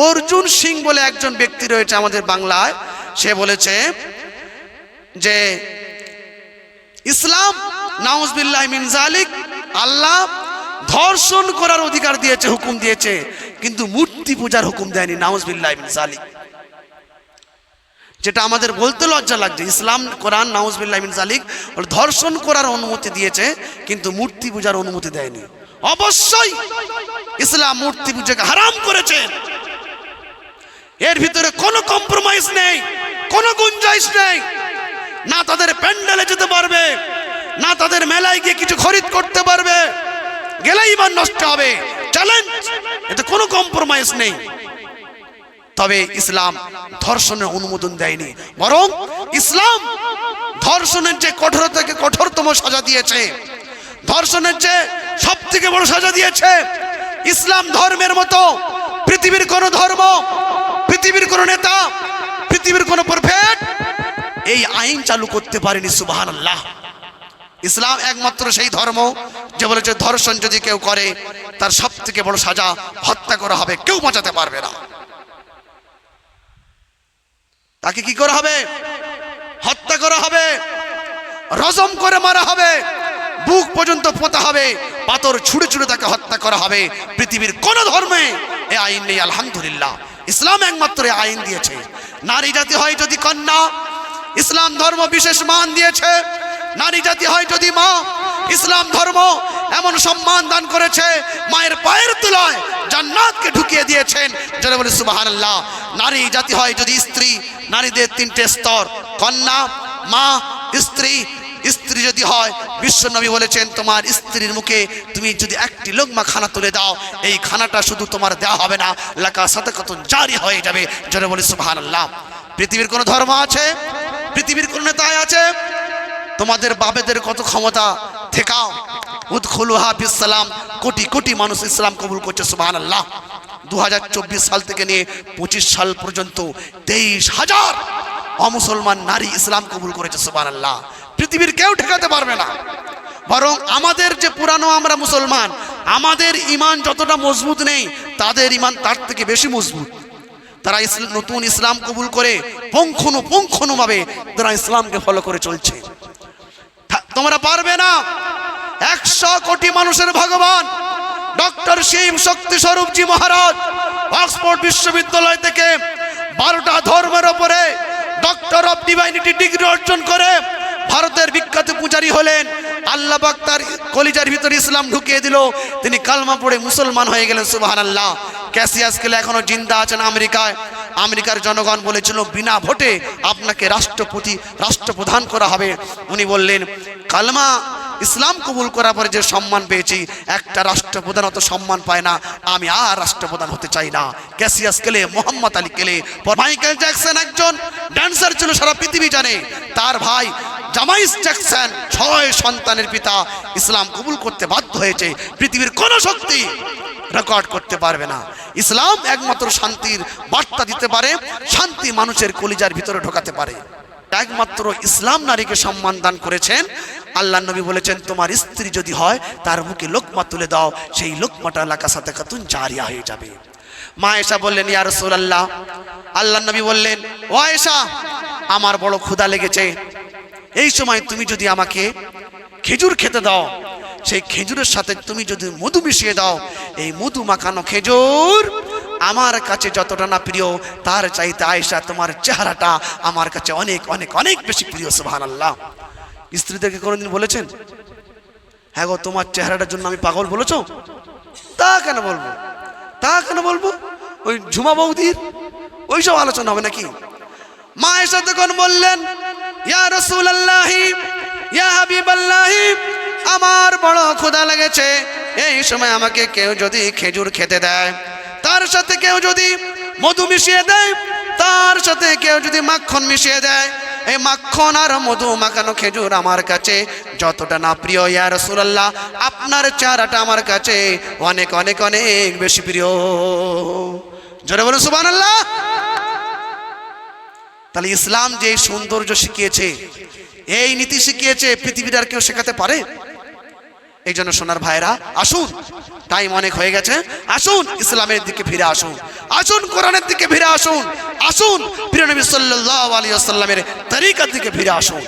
অর্জুন সিং বলে একজন ব্যক্তি রয়েছে আমাদের বাংলায়, সে বলেছে যে ইসলাম নাউজুবিল্লাহি মিন যালিক, আল্লাহ ধর্ষণ করার অধিকার দিয়েছে, হুকুম দিয়েছে, কিন্তু মূর্তি পূজার হুকুম দেয়নি। নাউজুবিল্লাহি মিন যালিক, যেটা আমাদের বলতে লজ্জা লাগছে। ইসলাম কোরআন নাউজুবিল্লাহি মিন যালিক ধর্ষণ করার অনুমতি দিয়েছে, কিন্তু মূর্তি পূজার অনুমতি দেয়নি। অবশ্যই ইসলাম মূর্তি পূজাকে হারাম করেছে, এর ভিতরে কোনো কম্প্রোমাইজ নেই, কোনো গুঞ্জাইশ নেই। না তাদের প্যান্ডেলে যেতে পারবে, না তাদের মেলায় গিয়ে কিছু খরিদ করতে পারবে, গেলেই ইমান নষ্ট হবে, চ্যালেঞ্জ, এতে কোনো কম্প্রোমাইজ নেই। তবে ইসলাম ধর্ষণের অনুমোদন দেয়নি, বরং ইসলাম ধর্ষণের যে কঠোর থেকে কঠোরতম সাজা দিয়েছে, ধর্ষণের যে সব থেকে বড় সাজা দিয়েছে, ইসলাম ধর্মের মতো পৃথিবীর কোন ধর্ম, পৃথিবীর কোন নেতা, পৃথিবীর কোন প্রফেট এই আইন চালু করতে পারেনি। সুবহানাল্লাহ। ইসলাম একমাত্র সেই ধর্ম যে বলেছে ধর্ষণ যদি কেউ করে তার সব থেকে বড় সাজা হত্যা করা হবে, কেউ বাঁচাতে পারবে না। তাকে কি করা হবে? হত্যা করা হবে, রজম করে মারা হবে, বুক পর্যন্ত পোঁতা হবে, পাথর ছুঁড়ে ছুঁড়ে তাকে হত্যা করা হবে। পৃথিবীর কোন ধর্মে এই আইন নেই। আলহামদুলিল্লাহ, ইসলাম একমাত্র এই আইন দিয়েছে। নারী জাতি হয় যদি কন্যা, ইসলাম ধর্ম বিশেষ মান দিয়েছে। নারী জাতি হয় যদি মা, ইসলাম ধর্ম এমন সম্মান দান করেছে, মায়ের পায়ের তলায় জান্নাতকে ঢুকিয়ে দিয়েছেন। যারা বলে সুবহানাল্লাহ। নারী জাতি হয় যদি স্ত্রী, নারীদের তিনটে স্তর, কন্যা, মা, স্ত্রী। স্ত্রী যদি হয়, বিশ্বনবী বলেছেন তোমার স্ত্রীর মুখে তুমি যদি একটি লোকমা খানা তুলে দাও, এই খানাটা শুধু তোমার দেওয়া হবে না, লাকা সাদাকাতুন জারি হয়ে যাবে। যারা বলে সুবহানাল্লাহ। পৃথিবীর কোন ধর্ম আছে, পৃথিবীর কোন নেতা আছে, তোমাদের বাবেদের কত ক্ষমতা থেকাও, উদখুলুহা বিসসালাম, কোটি কোটি মানুষ ইসলাম কবুল করছে। সুবহানাল্লাহ। 2024 সাল থেকে নিয়ে 25 সাল পর্যন্ত 23,000 অমুসলমান নারী ইসলাম কবুল করেছে। সুবহানাল্লাহ। পৃথিবীর কেউ ঠেকাতে পারবে না। বরং আমাদের যে পুরানো আমরা মুসলমান, আমাদের ইমান যতটা মজবুত নেই, তাদের ইমান তার থেকে বেশি মজবুত। তারা নতুন ইসলাম কবুল করে পুঙ্খানুপুঙ্খভাবে তারা ইসলামকে ফলো করে চলছে। তোমরা পারবে না। 100 কোটি মানুষের ভগবান ডক্টর শিব শক্তি স্বরূপজি মহারাজ অক্সফোর্ড বিশ্ববিদ্যালয় থেকে 12টা ধর্মের উপরে ডক্টর অফ ডিভাইনিটি ডিগ্রি অর্জন করে ভারতের বিখ্যাত পূজারী হলেন। আল্লাহ পাক তার কলিজার ভিতরে ইসলাম ঢুকিয়ে দিল, তিনি কালমা পড়ে মুসলমান হয়ে গেলেন। সুবহানাল্লাহ। ক্যাসিয়াস ক্লে এখনো জিন্দা আছেন আমেরিকায়। আমেরিকার জনগণ বলেছিল বিনা ভোটে আপনাকে রাষ্ট্রপ্রধান করা হবে। উনি বললেন কালমা ইসলাম কবুল করার পরে যে সম্মান পেয়েছি, একটা রাষ্ট্রপ্রধান অত সম্মান পায় না, আমি আর রাষ্ট্রপ্রধান হতে চাই না। Cassius Clay, Muhammad Ali Clay. Michael Jackson একজন ড্যান্সার ছিল, সারা পৃথিবী জানে। তার ভাই জামাইস জ্যাকসন 6 সন্তানের পিতা, ইসলাম কবুল করতে বাধ্য হয়েছে। পৃথিবীর কোন শক্তি রেকর্ড করতে পারবে না। ইসলাম একমাত্র শান্তির বার্তা দিতে পারে, শান্তি মানুষের কলিজার ভিতরে ঢোকাতে পারে। একমাত্র ইসলাম নারীকে সম্মান দান করেছেন। আল্লাহ নবী বলেছেন তোমার স্ত্রী যদি হয় তার মুখে লোকমা তুলে দাও, সেই লোকমাটা লাকা সাদাকাতুন জারিয়া হয়ে যাবে। মা আয়েশা বললেন ইয়া রাসূলুল্লাহ, আল্লাহ নবী বললেন ও আয়েশা আমার বড় ক্ষুধা লেগেছে, এই সময় তুমি যদি আমাকে খেজুর খেতে দাও, সেই খেজুরের সাথে তুমি যদি মধু মিশিয়ে দাও, এই মধু মাখানো খেজুর আমার কাছে যতটা না প্রিয়, তার চাইতে আয়েশা তোমার চেহারাটা আমার কাছে অনেক অনেক অনেক বেশি প্রিয়। সুবহানাল্লাহ। স্ত্রীদেরকে কোনোদিন বলেছেন হ্যাঁ গো তোমার চেহারাটার জন্য আমি পাগল বলেছো? তা কেন বলবো, তা কেন বলবো? ওই ঝুমা বৌদির ওইসব আলোচনা হবে নাকি? মা আয়েশা তখন বললেন ইয়া রাসূলুল্লাহ, ইয়া হাবিবাল্লাহ, আমার বড় ক্ষুধা লেগেছে, এই সময় আমাকে কেউ যদি খেজুর খেতে দেয়, তার সাথে কেউ যদি মধু মিশিয়ে দেয়, তার সাথে কেউ যদি মাখন মিশিয়ে দেয়, এই মাখন আর মধু মাখানো খেজুর আমার কাছে যতটা না প্রিয়, ইয়া রাসূলুল্লাহ আপনার চেহারাটা আমার কাছে অনেক অনেক অনেক বেশি প্রিয়। জোরে বলুন সুবহানাল্লাহ। তাহলে ইসলাম যে সৌন্দর্য শিখিয়েছে, এই নীতি শিখিয়েছে, পৃথিবীর আর কেউ শেখাতে পারে? এই জন্য সোনার ভাইরা আসুন, টাইম অনেক হয়ে গেছে, আসুন ইসলামের দিকে ফিরে আসুন, আসুন কোরআনের দিকে ফিরে আসুন, আসুন প্রিয় নবী সাল্লাল্লাহু আলাইহি ওয়াসাল্লামের তরিকার দিকে ফিরে আসুন।